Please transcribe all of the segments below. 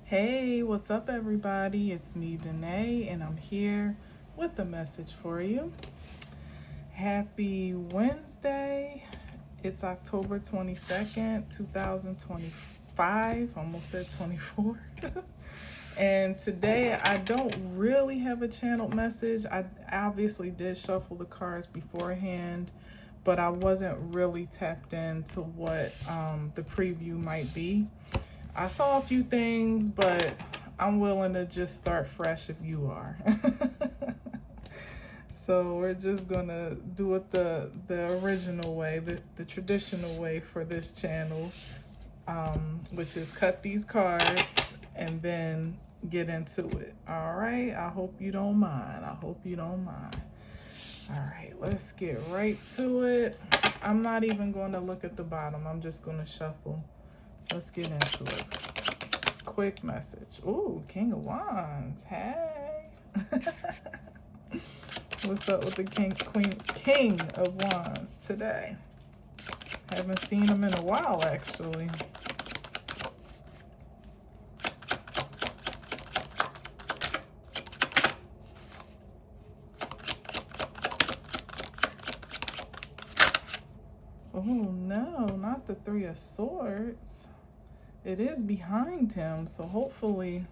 Hey, what's up, everybody? It's me, Danae, and I'm here with a message for you. Happy Wednesday. It's October 22nd, 2025. Almost said 24. And today I don't really have a channeled message. I obviously did shuffle the cards beforehand, but I wasn't really tapped into what the preview might be. I saw a few things, but I'm willing to just start fresh if you are. So we're just gonna do it the original way, the traditional way for this channel, which is cut these cards and then get into it. All right, I hope you don't mind. I hope you don't mind. All right, let's get right to it. I'm not even going to look at the bottom. I'm just going to shuffle. Let's get into it. Quick message. Ooh, King of Wands. Hey. What's up with the King of Wands today? Haven't seen him in a while, actually. Oh no, not the Three of Swords. It is behind him, so hopefully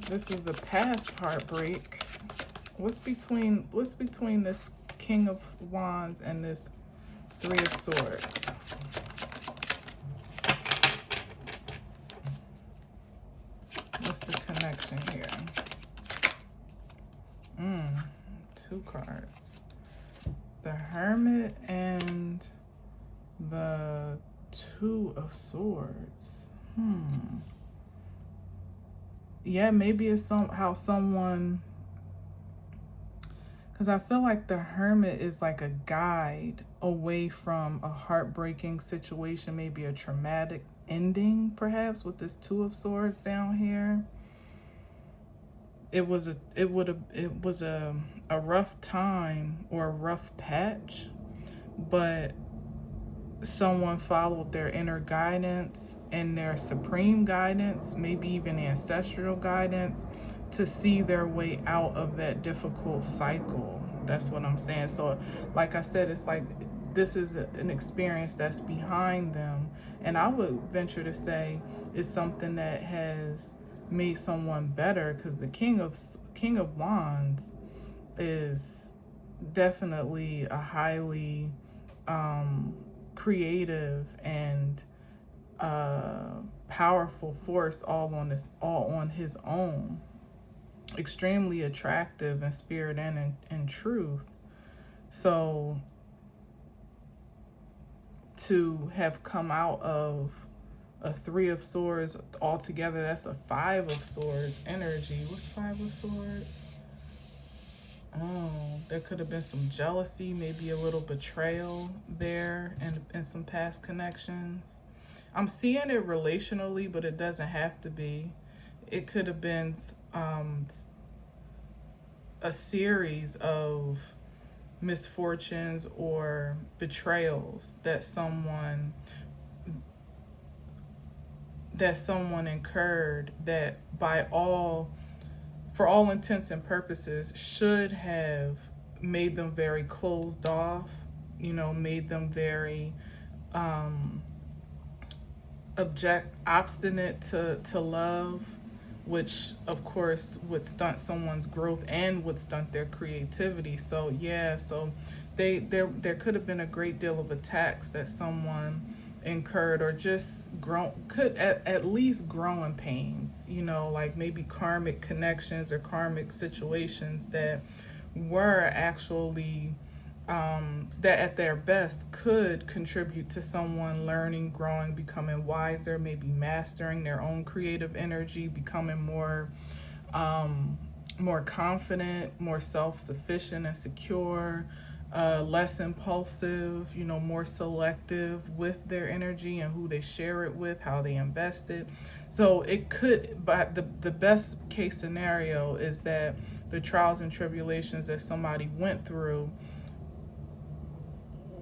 this is a past heartbreak. What's between this King of Wands and this Three of Swords? What's the connection here? Two cards. The Hermit and the Two of Swords. Yeah, maybe it's how someone, because I feel like the Hermit is like a guide away from a heartbreaking situation, maybe a traumatic ending, perhaps, with this Two of Swords down here. It was a rough time or a rough patch, but someone followed their inner guidance and their supreme guidance, maybe even ancestral guidance, to see their way out of that difficult cycle. That's what I'm saying. So like I said, it's like this is an experience that's behind them, and I would venture to say it's something that has made someone better, because the King of Wands is definitely a highly creative and powerful force, all on his own. Extremely attractive in spirit and in truth. So to have come out of a Three of Swords altogether, that's a Five of Swords energy. What's Five of Swords? Oh, there could have been some jealousy, maybe a little betrayal there, and some past connections. I'm seeing it relationally, but it doesn't have to be. It could have been a series of misfortunes or betrayals that someone incurred, that for all intents and purposes should have made them very closed off, made them very obstinate to love, which of course would stunt someone's growth and would stunt their creativity. So yeah, so there could have been a great deal of attacks that someone incurred, or just could at least growing pains, like maybe karmic connections or karmic situations that were actually that at their best could contribute to someone learning, growing, becoming wiser, maybe mastering their own creative energy, becoming more confident, more self-sufficient and secure, less impulsive, more selective with their energy and who they share it with, how they invest it. So it could, but the best case scenario is that the trials and tribulations that somebody went through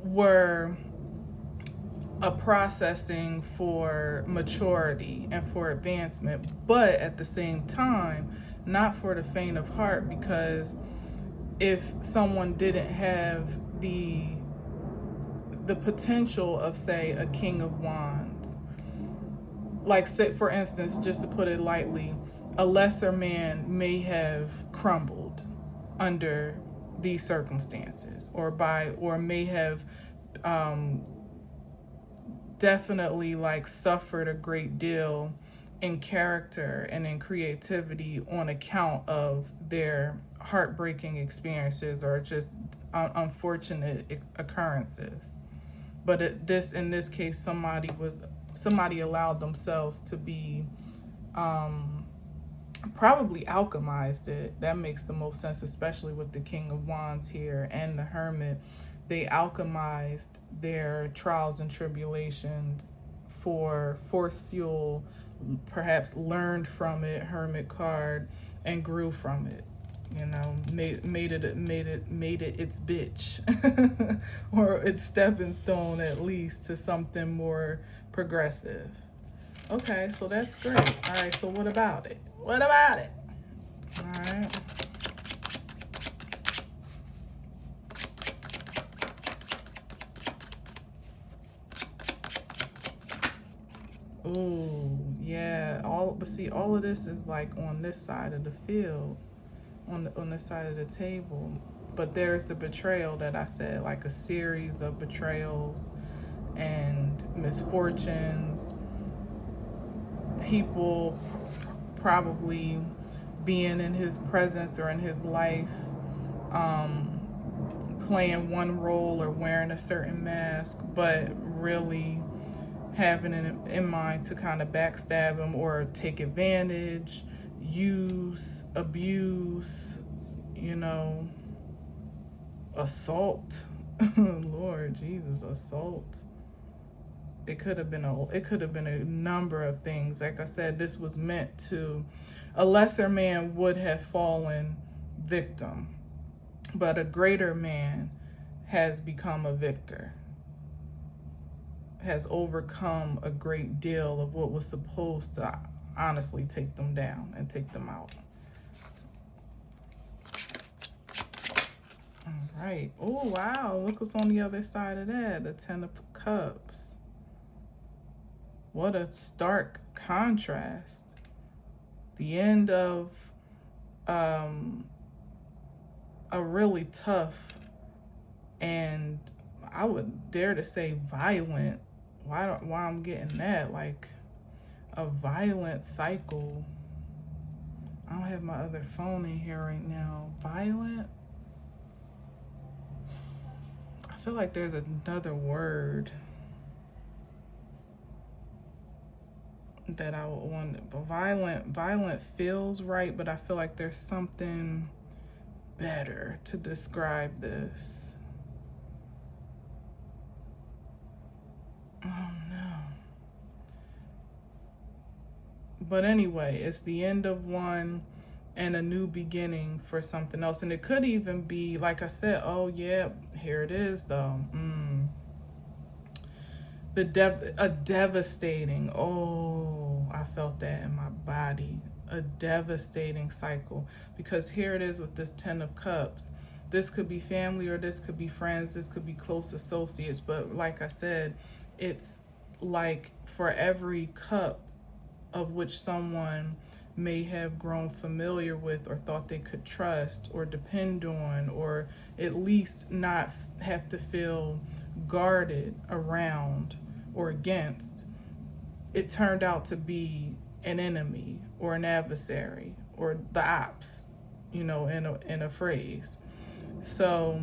were a processing for maturity and for advancement, but at the same time, not for the faint of heart, because if someone didn't have the potential of, say, a King of Wands, like, say, for instance, just to put it lightly, a lesser man may have crumbled under these circumstances, or may have definitely like suffered a great deal in character and in creativity on account of their heartbreaking experiences or just unfortunate occurrences. But in this case, somebody allowed themselves to be probably alchemized it. That makes the most sense, especially with the King of Wands here and the Hermit. They alchemized their trials and tribulations for force fuel, perhaps learned from it, Hermit card, and grew from it. You know, made it its bitch, or its stepping stone at least to something more progressive. Okay, so that's great. All right, so what about it? What about it? All right. Ooh, yeah. But see, all of this is like on this side of the field, on this side of the table. But there's the betrayal that I said, like a series of betrayals and misfortunes. People probably being in his presence or in his life, playing one role or wearing a certain mask, but really having it in mind to kind of backstab him or take advantage, use, abuse, you know, assault. Lord Jesus, assault. It could have been a number of things. Like I said, this was meant to, a lesser man would have fallen victim, but a greater man has become a victor, has overcome a great deal of what was supposed to honestly take them down and take them out. All right. Oh, wow. Look what's on the other side of that. The Ten of Cups. What a stark contrast. The end of a really tough, and I would dare to say violent, why I'm getting that, like a violent cycle. I don't have my other phone in here right now. Violent? I feel like there's another word that I would want, but violent feels right, but I feel like there's something better to describe this. Oh no. But anyway, it's the end of one and a new beginning for something else. And it could even be, like I said, oh yeah, here it is though. A devastating, oh, I felt that in my body. A devastating cycle. Because here it is with this Ten of Cups. This could be family, or this could be friends, this could be close associates. But like I said, it's like for every cup of which someone may have grown familiar with or thought they could trust or depend on, or at least not have to feel guarded around or against, it turned out to be an enemy or an adversary or the ops, you know, in a phrase. So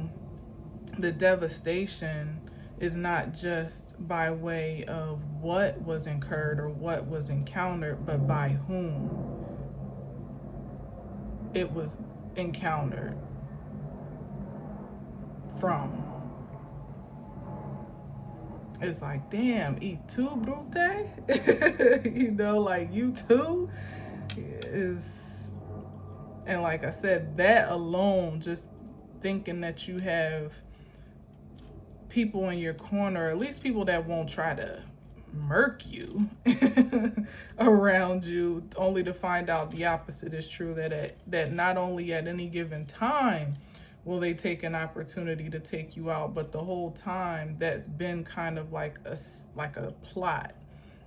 the devastation is not just by way of what was incurred or what was encountered, but by whom it was encountered from. It's like, damn, y tu, brute? You know, like, you too is, and like I said, that alone, just thinking that you have people in your corner, at least people that won't try to murk you around you, only to find out the opposite is true, that not only at any given time will they take an opportunity to take you out, but the whole time that's been kind of like a plot,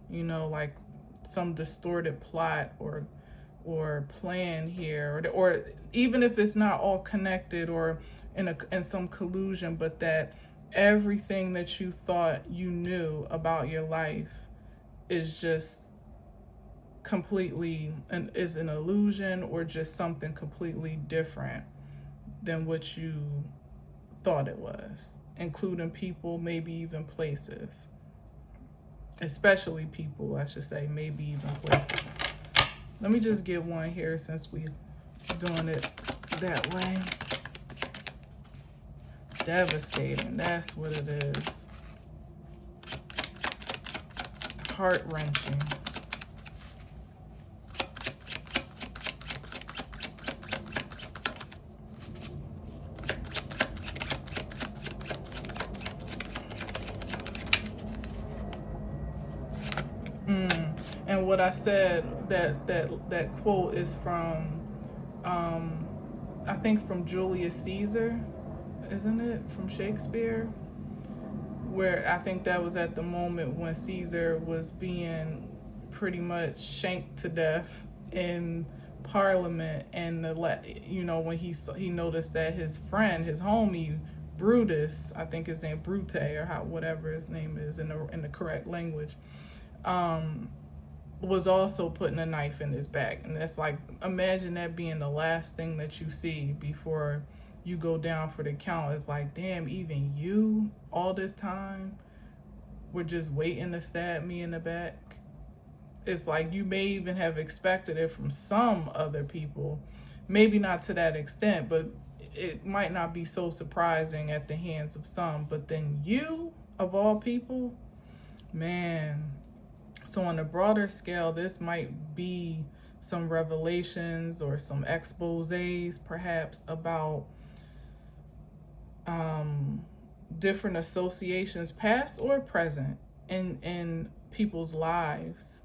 you know, like some distorted plot or plan here, or even if it's not all connected or in some collusion, but that everything that you thought you knew about your life is just completely is an illusion, or just something completely different than what you thought it was, including people, maybe even places, especially people, I should say, maybe even places. Let me just get one here since we're doing it that way. Devastating, that's what it is. Heart-wrenching. And what I said, that quote is from, I think from Julius Caesar, isn't it? From Shakespeare, where I think that was at the moment when Caesar was being pretty much shanked to death in Parliament, and when he noticed that his friend, his homie Brutus, I think his name Brute, or whatever his name is in the correct language, was also putting a knife in his back. And that's like, imagine that being the last thing that you see before you go down for the count. It's like, damn, even you all this time were just waiting to stab me in the back. It's like you may even have expected it from some other people, maybe not to that extent, but it might not be so surprising at the hands of some. But then you, of all people, man. So on a broader scale, this might be some revelations or some exposés perhaps about different associations, past or present, in people's lives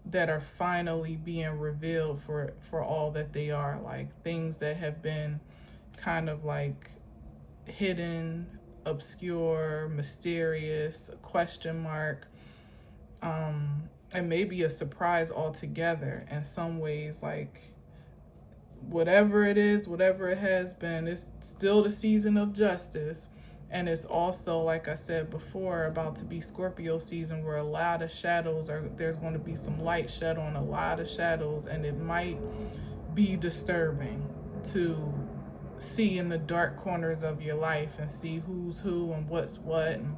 that are finally being revealed for all that they are, like things that have been kind of like hidden, obscure, mysterious, a question mark, and maybe a surprise altogether in some ways. Like whatever it is, whatever it has been, it's still the season of justice. And it's also, like I said before, about to be Scorpio season, where a lot of shadows there's going to be some light shed on a lot of shadows, and it might be disturbing to see in the dark corners of your life and see who's who and what's what, and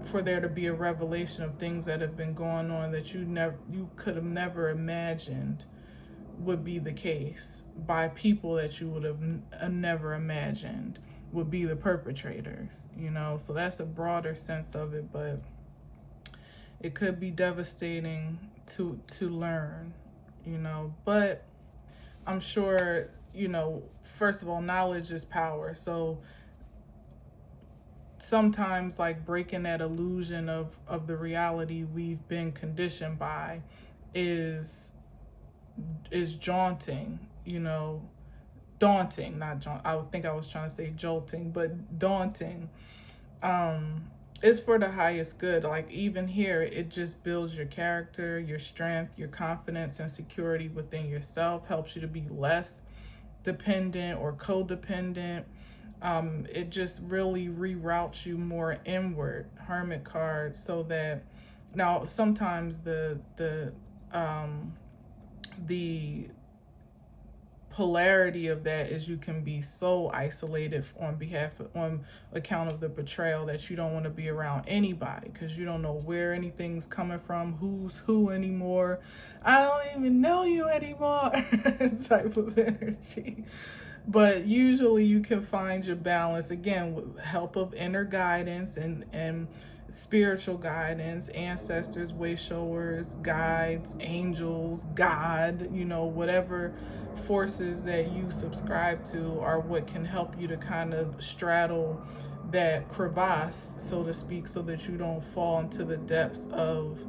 for there to be a revelation of things that have been going on that you could have never imagined would be the case, by people that you would have never imagined would be the perpetrators, So that's a broader sense of it, but it could be devastating to learn, But I'm sure, first of all, knowledge is power. So sometimes, like, breaking that illusion of the reality we've been conditioned by is daunting, daunting, not jaunt. I would think I was trying to say jolting, but daunting. It's for the highest good. Like, even here, it just builds your character, your strength, your confidence and security within yourself, helps you to be less dependent or codependent. It just really reroutes you more inward, Hermit card, so that now sometimes the polarity of that is you can be so isolated on account of the betrayal that you don't want to be around anybody, because you don't know where anything's coming from, who's who anymore. I don't even know you anymore type of energy. But usually you can find your balance, again, with help of inner guidance and spiritual guidance, ancestors, way showers, guides, angels, God, you know, whatever forces that you subscribe to are what can help you to kind of straddle that crevasse, so to speak, so that you don't fall into the depths of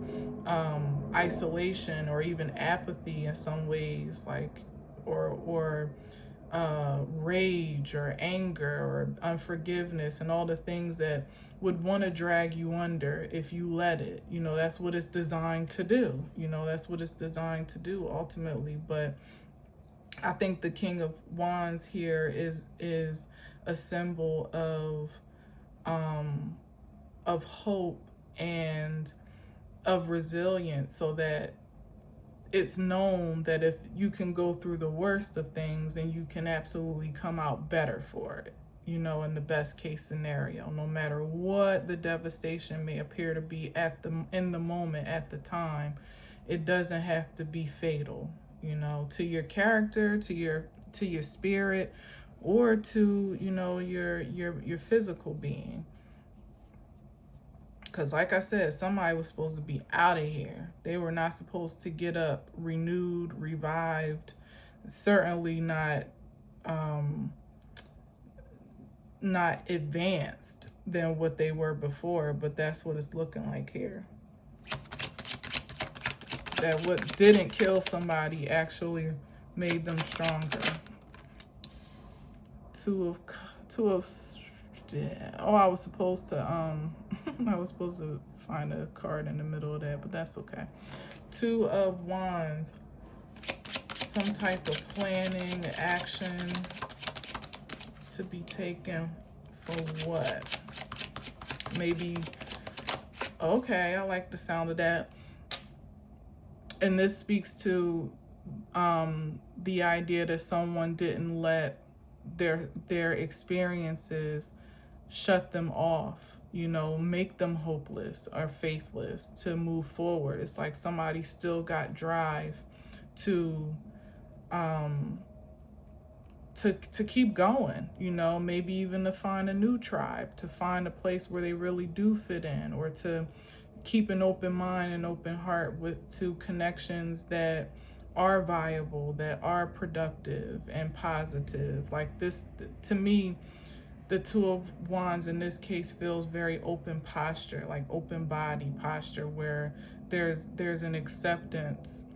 isolation or even apathy in some ways, like, or rage or anger or unforgiveness and all the things that would want to drag you under if you let it. You know, that's what it's designed to do. You know, that's what it's designed to do ultimately. But I think the King of Wands here is a symbol of hope and of resilience, so that it's known that if you can go through the worst of things, then you can absolutely come out better for it, you know, in the best case scenario, no matter what the devastation may appear to be in the moment, at the time. It doesn't have to be fatal, you know, to your character, to your spirit, or to, you know, your physical being. Because like I said, somebody was supposed to be out of here. They were not supposed to get up renewed, revived, certainly not advanced than what they were before. But that's what it's looking like here. That what didn't kill somebody actually made them stronger. Yeah. Oh, I was supposed to I was supposed to find a card in the middle of that, but that's okay. 2 of Wands. Some type of planning, action to be taken for what? Maybe, okay, I like the sound of that. And this speaks to the idea that someone didn't let their experiences shut them off, you know, make them hopeless or faithless to move forward. It's like somebody still got drive to keep going, you know, maybe even to find a new tribe, to find a place where they really do fit in, or to keep an open mind and open heart to connections that are viable, that are productive and positive. Like this, to me, the 2 of Wands in this case feels very open posture, like open body posture, where there's an acceptance.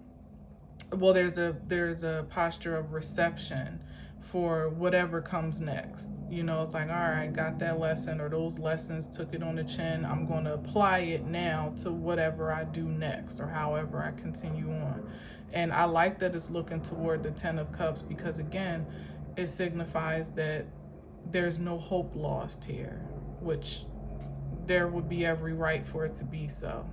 Well, there's a posture of reception for whatever comes next. You know, it's like, all right, got that lesson, or those lessons, took it on the chin. I'm going to apply it now to whatever I do next, or however I continue on. And I like that it's looking toward the 10 of Cups, because again, it signifies that there's no hope lost here, which there would be every right for it to be so.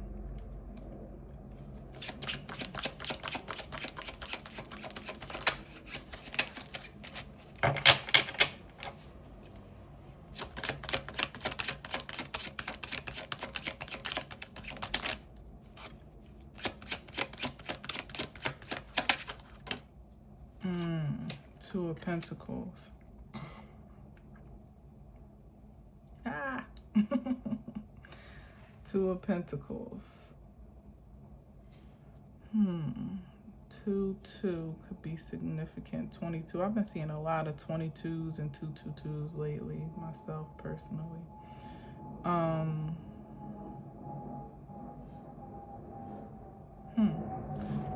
Two of Pentacles. Two of Pentacles. 2 could be significant. 22. I've been seeing a lot of 22s and 222s lately, myself personally.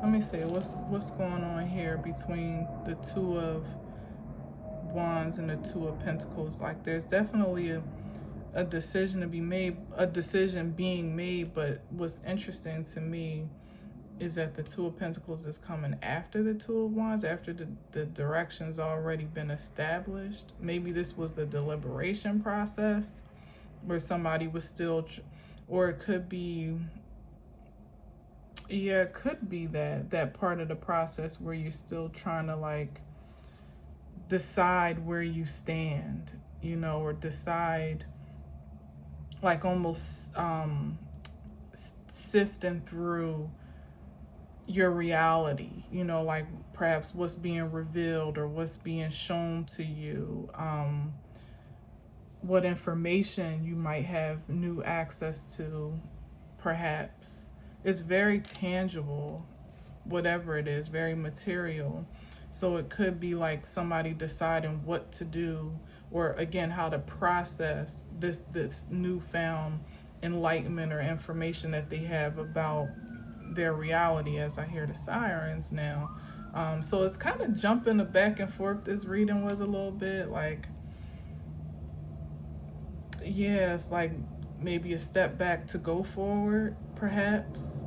Let me see what's going on here between the 2 of Wands and the 2 of Pentacles. Like, there's definitely a decision to be made, a decision being made, but what's interesting to me is that the 2 of Pentacles is coming after the 2 of Wands, after the direction's already been established. Maybe this was the deliberation process where somebody was still, or it could be, yeah, it could be that part of the process where you're still trying to like decide where you stand, you know, or decide, like almost sifting through your reality, you know, like perhaps what's being revealed or what's being shown to you, what information you might have new access to, perhaps. It's very tangible, whatever it is, very material. So it could be like somebody deciding what to do, or again, how to process this newfound enlightenment or information that they have about their reality, as I hear the sirens now. So it's kind of jumping the back and forth. This reading was a little bit like, yeah, it's like maybe a step back to go forward, perhaps,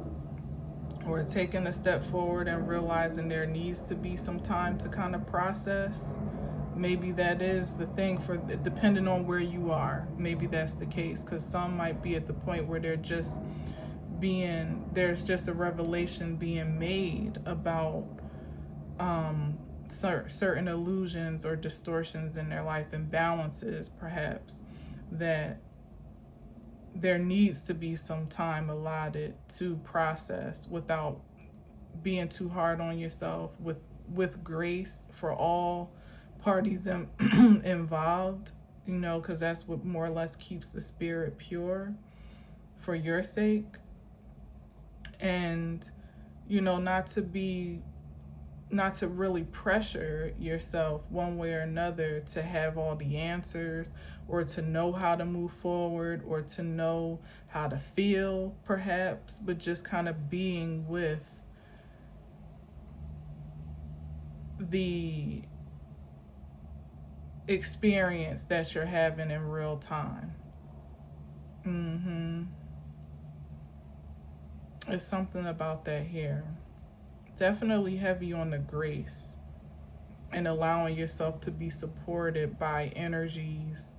or taking a step forward and realizing there needs to be some time to kind of process. Maybe that is the thing, for depending on where you are. Maybe that's the case, because some might be at the point where there's just a revelation being made about certain illusions or distortions in their life, imbalances perhaps, that there needs to be some time allotted to process without being too hard on yourself, with grace for all parties involved, because that's what more or less keeps the spirit pure for your sake. And not to really pressure yourself one way or another to have all the answers, or to know how to move forward, or to know how to feel perhaps, but just kind of being with the experience that you're having in real time. It's something about that here. Definitely heavy on the grace and allowing yourself to be supported by energies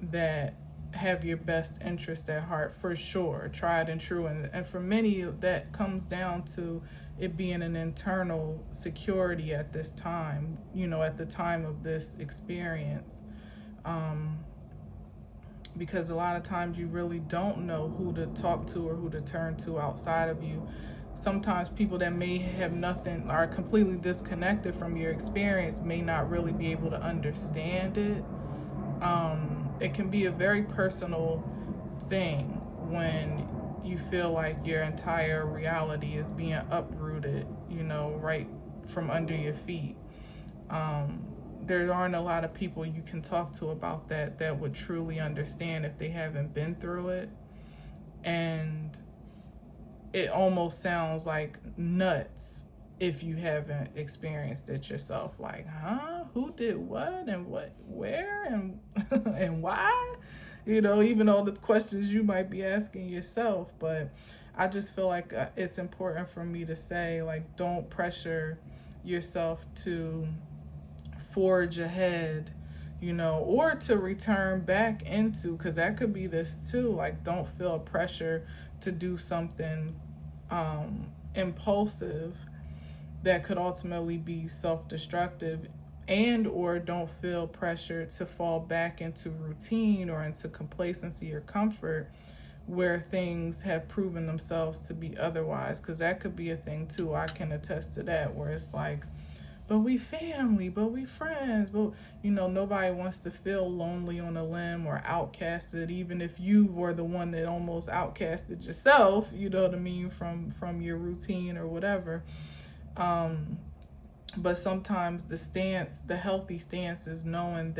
that have your best interest at heart, for sure, tried and true. And for many, that comes down to it being an internal security at this time, at the time of this experience. Because a lot of times you really don't know who to talk to or who to turn to outside of you. Sometimes people that may have nothing, are completely disconnected from your experience, may not really be able to understand it. It can be a very personal thing when you feel like your entire reality is being uprooted, right from under your feet. There aren't a lot of people you can talk to about that would truly understand if they haven't been through it. And it almost sounds like nuts if you haven't experienced it yourself. Like, huh? Who did what and what, where and and why? Even all the questions you might be asking yourself. But I just feel like it's important for me to say, like, don't pressure yourself to forge ahead, or to return back into, because that could be this too. Like, don't feel pressure to do something impulsive that could ultimately be self-destructive, and or don't feel pressure to fall back into routine or into complacency or comfort where things have proven themselves to be otherwise, because that could be a thing too. I can attest to that, where it's like, but we family, but we friends, but nobody wants to feel lonely on a limb or outcasted, even if you were the one that almost outcasted yourself, from your routine or whatever. But sometimes the healthy stance is knowing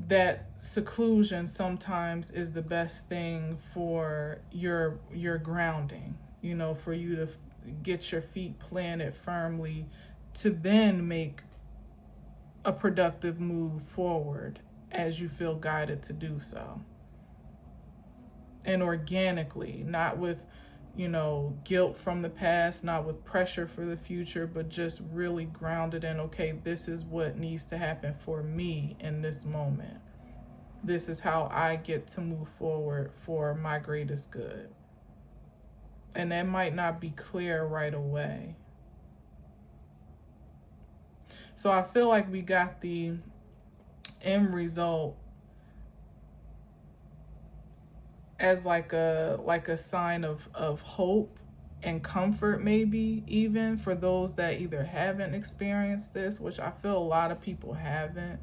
that seclusion sometimes is the best thing for your grounding, for you to get your feet planted firmly, to then make a productive move forward as you feel guided to do so. And organically, not with, guilt from the past, not with pressure for the future, but just really grounded in, okay, this is what needs to happen for me in this moment. This is how I get to move forward for my greatest good. And that might not be clear right away. So I feel like we got the end result as like a sign of hope and comfort, maybe even for those that either haven't experienced this, which I feel a lot of people haven't.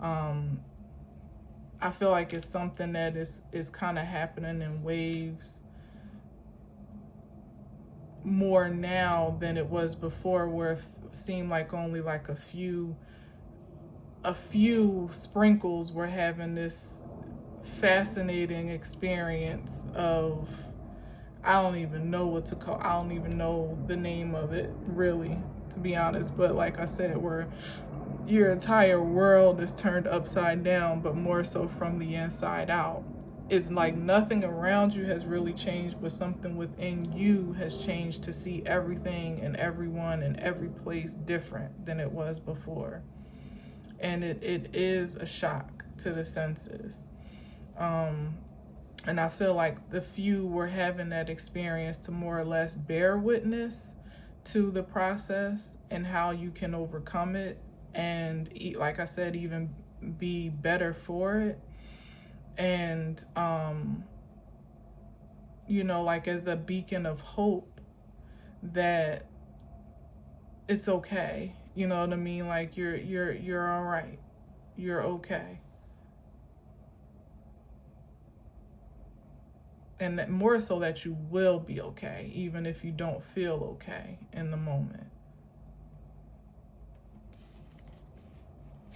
I feel like it's something that is kind of happening in waves more now than it was before, where it seemed like only like a few sprinkles were having this fascinating experience of, I don't even know what to call, I don't even know the name of it really, to be honest, but like I said, where your entire world is turned upside down, but more so from the inside out. It's like nothing around you has really changed, but something within you has changed to see everything and everyone and every place different than it was before. And it is a shock to the senses. And I feel like the few were having that experience to more or less bear witness to the process and how you can overcome it, and like I said, even be better for it. And like as a beacon of hope that it's okay. You know what I mean? Like you're all right. You're okay. And that more so that you will be okay, even if you don't feel okay in the moment.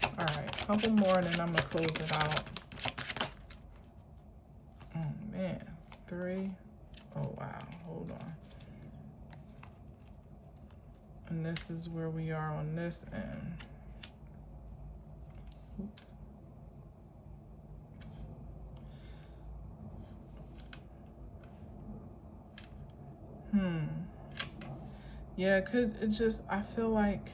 All right, a couple more and then I'm gonna close it out. Oh man, 3. Oh wow, hold on. And this is where we are on this end. Oops. Yeah, I feel like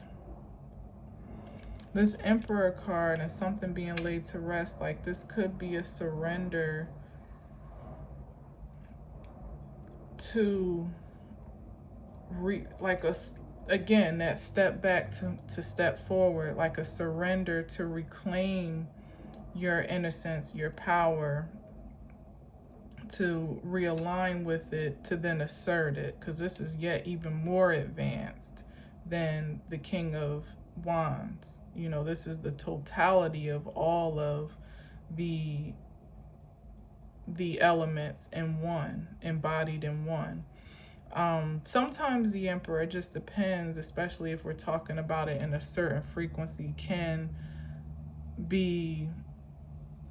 this Emperor card and something being laid to rest, like this could be a surrender to again, that step back to step forward, like a surrender to reclaim your innocence, your power, to realign with it, to then assert it, because this is yet even more advanced than the King of Wands. This is the totality of all of the elements in one, embodied in one. Sometimes the Emperor, it just depends, especially if we're talking about it in a certain frequency, can be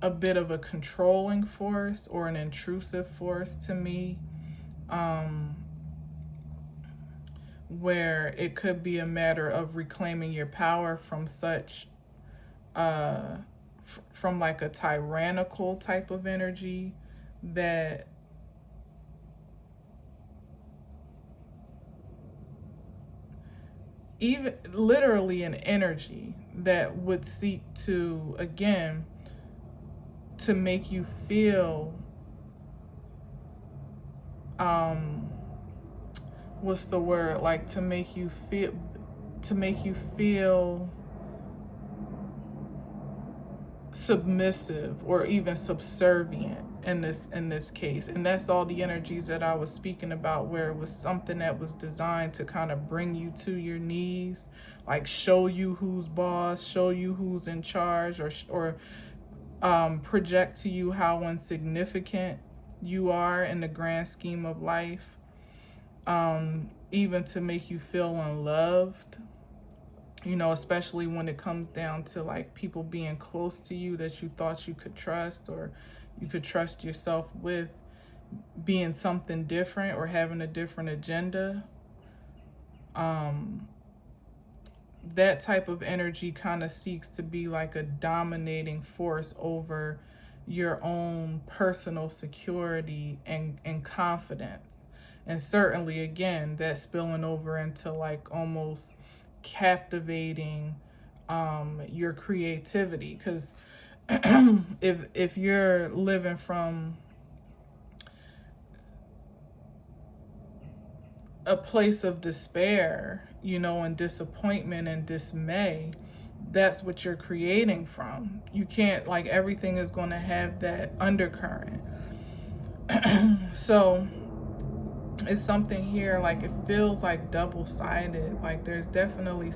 a bit of a controlling force or an intrusive force to me, where it could be a matter of reclaiming your power from such from like a tyrannical type of energy that even literally an energy that would seek to, again, to make you feel what's the word, like to make you feel submissive or even subservient in this case. And that's all the energies that I was speaking about, where it was something that was designed to kind of bring you to your knees, like show you who's boss, show you who's in charge, or project to you how insignificant you are in the grand scheme of life, even to make you feel unloved, especially when it comes down to like people being close to you that you thought you could trust, or you could trust yourself with, being something different or having a different agenda. That type of energy kind of seeks to be like a dominating force over your own personal security and confidence. And certainly, again, that spilling over into like almost captivating your creativity. Because if you're living from a place of despair, and disappointment and dismay, that's what you're creating from. You can't, like, everything is going to have that undercurrent. So it's something here, like it feels like double-sided. Like there's definitely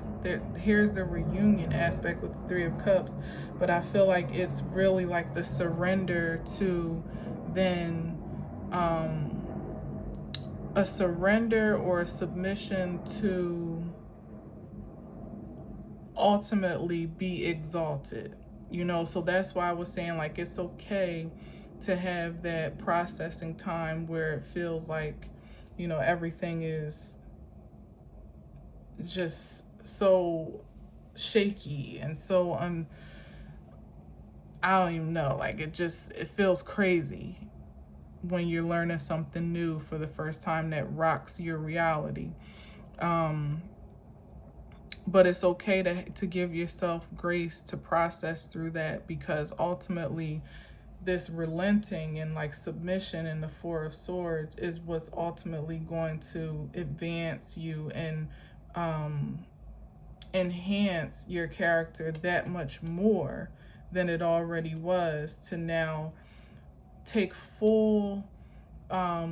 here's the reunion aspect with the Three of Cups, but I feel like it's really like the surrender to then a surrender or a submission to ultimately be exalted, you know. So that's why I was saying, like, it's okay to have that processing time where it feels like, you know, everything is just so shaky and so I don't even know, like it feels crazy when you're learning something new for the first time that rocks your reality. But it's okay to give yourself grace to process through that, because ultimately this relenting and like submission in the Four of Swords is what's ultimately going to advance you and enhance your character that much more than it already was, to now take full I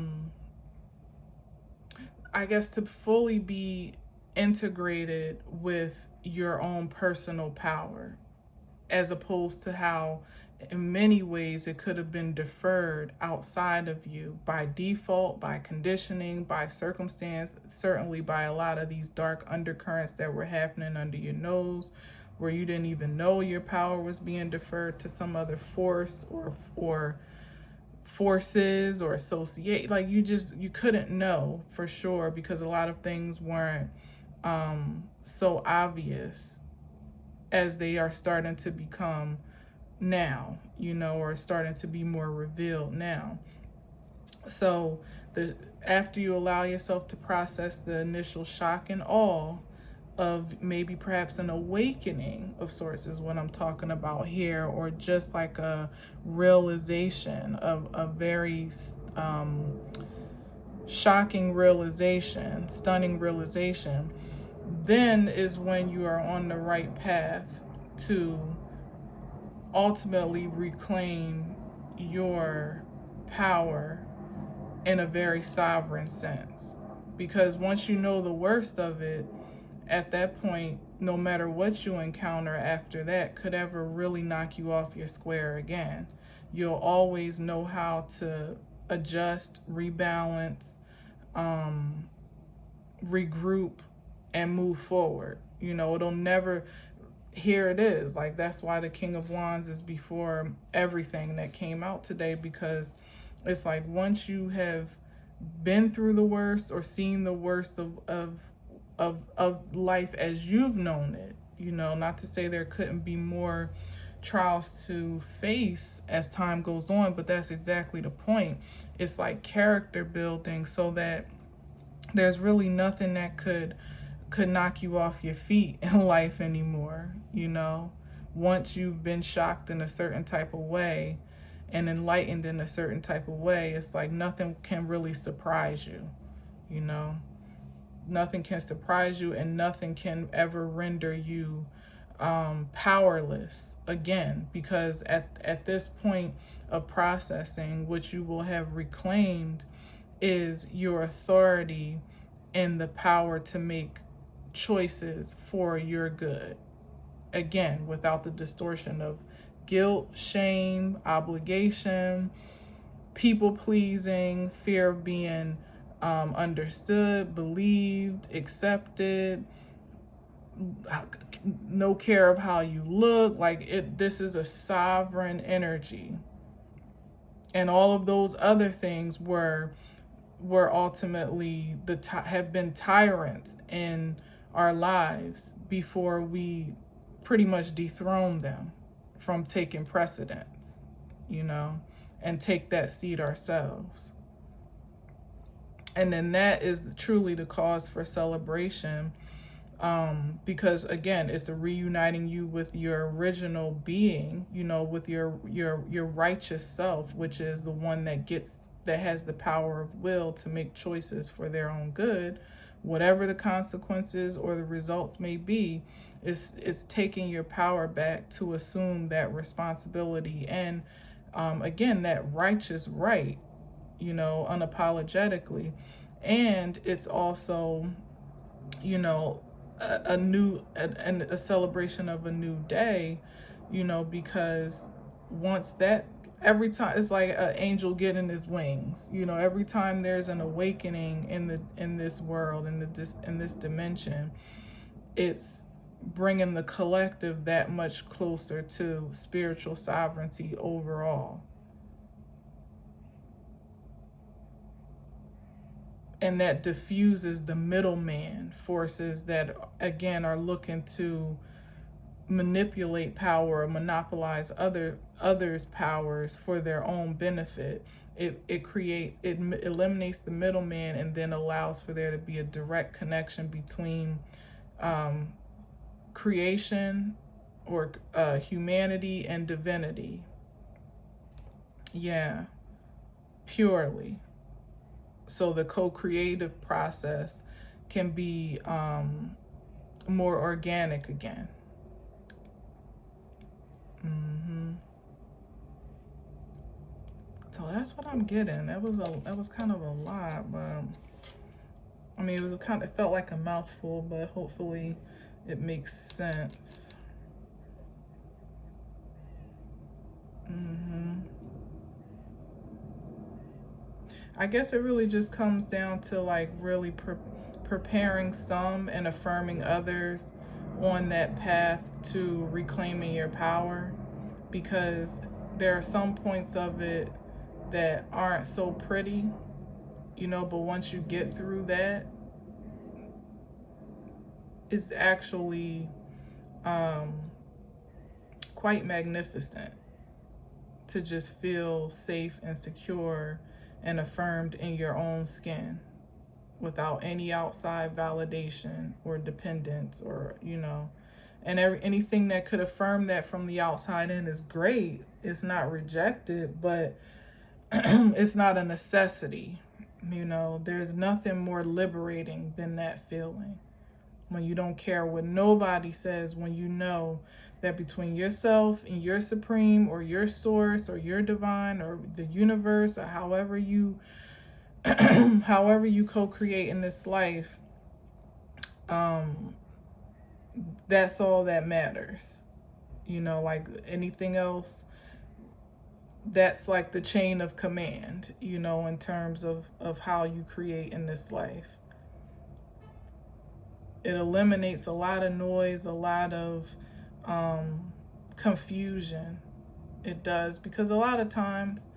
guess to fully be integrated with your own personal power, as opposed to how in many ways it could have been deferred outside of you by default, by conditioning, by circumstance, certainly by a lot of these dark undercurrents that were happening under your nose, where you didn't even know your power was being deferred to some other force or forces or associate. Like you couldn't know for sure, because a lot of things weren't so obvious as they are starting to become now, you know, or starting to be more revealed now. So after you allow yourself to process the initial shock and awe of maybe perhaps an awakening of sorts is what I'm talking about here, or just like a realization of a very shocking realization, stunning realization, then is when you are on the right path to ultimately reclaim your power in a very sovereign sense. Because once you know the worst of it, at that point, no matter what you encounter after that could ever really knock you off your square again. You'll always know how to adjust, rebalance, regroup, and move forward. You know, it'll never, here it is. Like, that's why the King of Wands is before everything that came out today, because it's like once you have been through the worst or seen the worst of life as you've known it, you know, not to say there couldn't be more trials to face as time goes on, but that's exactly the point. It's like character building, so that there's really nothing that could knock you off your feet in life anymore, you know. Once you've been shocked in a certain type of way and enlightened in a certain type of way, it's like nothing can really surprise you, you know. Nothing can surprise you, and nothing can ever render you powerless again, because at this point of processing, what you will have reclaimed is your authority and the power to make choices for your good. Again, without the distortion of guilt, shame, obligation, people pleasing, fear of being understood, believed, accepted, no care of how you look. Like this is a sovereign energy, and all of those other things were ultimately have been tyrants in our lives before we pretty much dethrone them from taking precedence, you know, and take that seat ourselves. And then that is truly the cause for celebration, because again, it's a reuniting you with your original being, you know, with your righteous self, which is the one that has the power of will to make choices for their own good, whatever the consequences or the results may be. It's taking your power back to assume that responsibility and again, that righteous right, you know, unapologetically. And it's also, you know, a celebration of a new day, you know, because once that, every time it's like an angel getting his wings, you know, every time there's an awakening in this world, in this dimension, it's bringing the collective that much closer to spiritual sovereignty overall. And that diffuses the middleman forces that, again, are looking to manipulate power or monopolize others' powers for their own benefit. It eliminates the middleman, and then allows for there to be a direct connection between creation or humanity and divinity. Yeah, purely. So the co-creative process can be more organic again. So that's what I'm getting. That was kind of a lot, but I mean, it felt like a mouthful, but hopefully it makes sense. I guess it really just comes down to like really preparing some and affirming others on that path to reclaiming your power, because there are some points of it that aren't so pretty, you know, but once you get through that, it's actually quite magnificent to just feel safe and secure and affirmed in your own skin without any outside validation or dependence, or, you know, and anything that could affirm that from the outside in is great. It's not rejected, but it's not a necessity. You know, there's nothing more liberating than that feeling. When you don't care what nobody says, when you know that between yourself and your supreme, or your source, or your divine, or the universe, or however you however you co-create in this life, that's all that matters. You know, like anything else, that's like the chain of command, you know, in terms of how you create in this life. It eliminates a lot of noise, a lot of confusion. It does, because a lot of times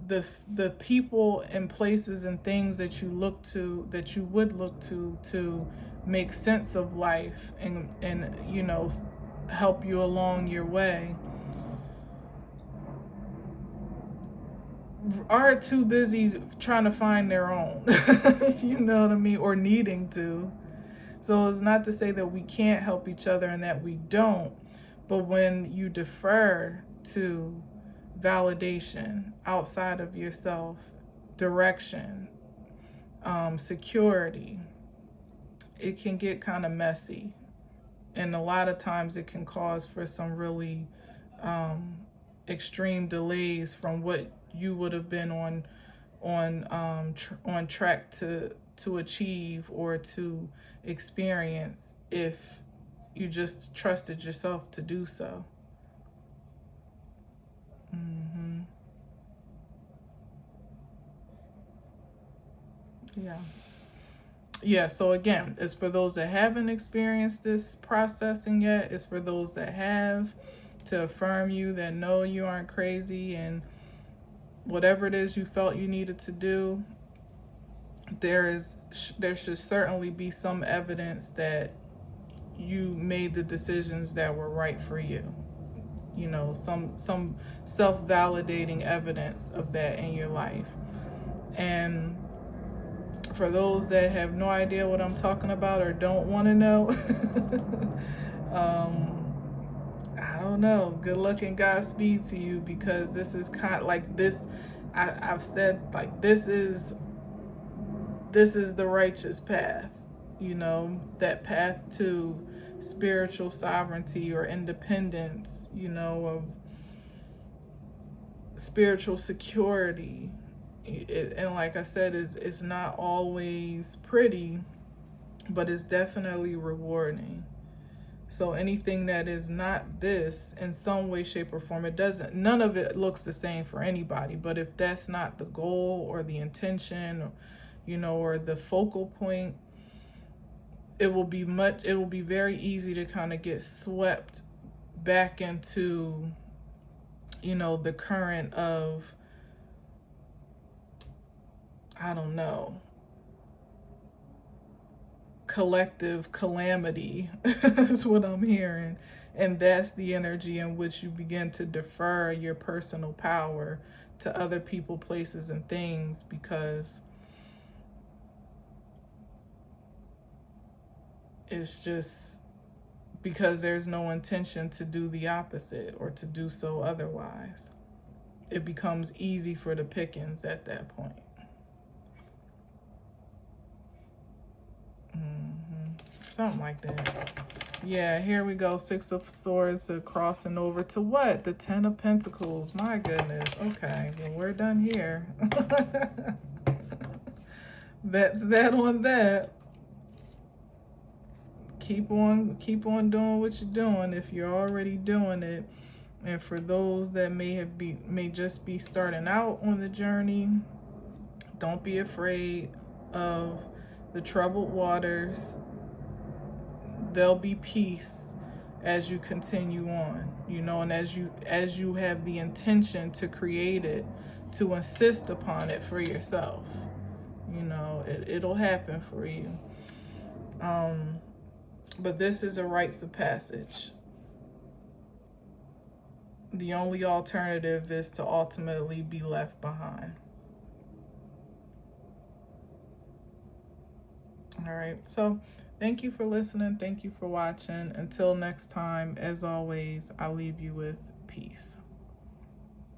the people and places and things that you would look to make sense of life and you know, help you along your way, are too busy trying to find their own. You know what I mean? Or needing to. So it's not to say that we can't help each other and that we don't, but when you defer to validation outside of yourself, direction, security, it can get kind of messy. And a lot of times it can cause for some really extreme delays from what you would have been on track to achieve or to experience if you just trusted yourself to do so. Yeah, so again, it's for those that haven't experienced this processing yet. It's for those that have, to affirm you that no, you aren't crazy, and whatever it is you felt you needed to do, there should certainly be some evidence that you made the decisions that were right for you. You know, some self-validating evidence of that in your life. And for those that have no idea what I'm talking about or don't want to know, I don't know. Good luck and Godspeed to you, because this is kind of like this. I've said, like, this is the righteous path. You know, that path to spiritual sovereignty or independence. You know, of spiritual security. And like I said, it's not always pretty, but it's definitely rewarding. So anything that is not this in some way, shape, or form, none of it looks the same for anybody. But if that's not the goal or the intention, or, or the focal point, it will be very easy to kind of get swept back into, the current of, I don't know, collective calamity is what I'm hearing. And that's the energy in which you begin to defer your personal power to other people, places, and things, because it's just because there's no intention to do the opposite or to do so otherwise. It becomes easy for the pickings at that point. Something like that. Yeah, here we go. 6 of Swords crossing over to what? The 10 of Pentacles. My goodness. Okay, well, we're done here. That's that on that. Keep on doing what you're doing if you're already doing it. And for those that may just be starting out on the journey, don't be afraid of the troubled waters. There'll be peace as you continue on, and as you have the intention to create it, to insist upon it for yourself, it'll happen for you. But this is a rites of passage. The only alternative is to ultimately be left behind. All right, so thank you for listening. Thank you for watching. Until next time, as always, I'll leave you with peace.